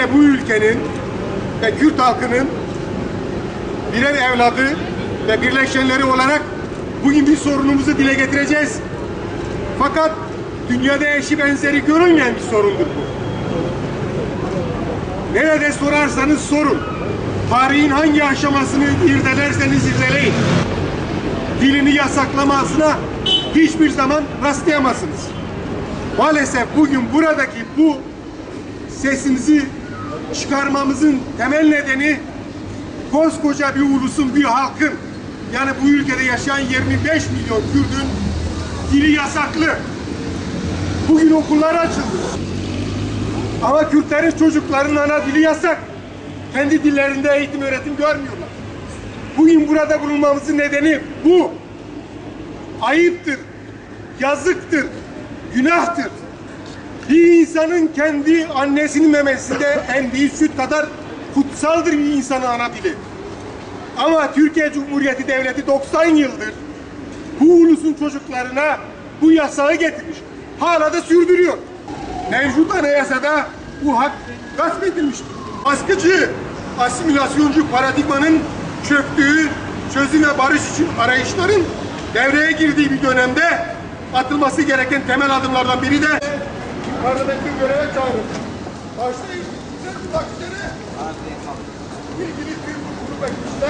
de bu ülkenin ve Kürt halkının birer evladı ve birleşenleri olarak bugün bir sorunumuzu dile getireceğiz. Fakat dünyada eşi benzeri görülmeyen bir sorundur bu. Nerede sorarsanız sorun. Tarihin hangi aşamasını irdelerseniz irdeleyin. Dilini yasaklamasına hiçbir zaman rastlayamazsınız. Maalesef bugün buradaki bu sesimizi çıkarmamızın temel nedeni koskoca bir ulusun, bir halkın, yani bu ülkede yaşayan 25 milyon Kürt'ün dili yasaklı. Bugün okullar açıldı. Ama Kürtlerin çocuklarının ana dili yasak. Kendi dillerinde eğitim öğretim görmüyorlar. Bugün burada bulunmamızın nedeni bu. Ayıptır, yazıktır, günahtır. Bir insanın kendi annesinin memesinde emdiği süt kadar kutsaldır bir insanın ana dili. Ama Türkiye Cumhuriyeti Devleti 90 yıldır bu ulusun çocuklarına bu yasağı getirmiş. Hala da sürdürüyor. Mevcut anayasada bu hak gasp edilmiştir. Baskıcı, asimilasyoncu paradigmanın çöktüğü, çözüm ve barış için arayışların devreye girdiği bir dönemde atılması gereken temel adımlardan biri de parlamento göreve çağrılır. Başta ilgili takdirleri ilgili bir grup etmişler.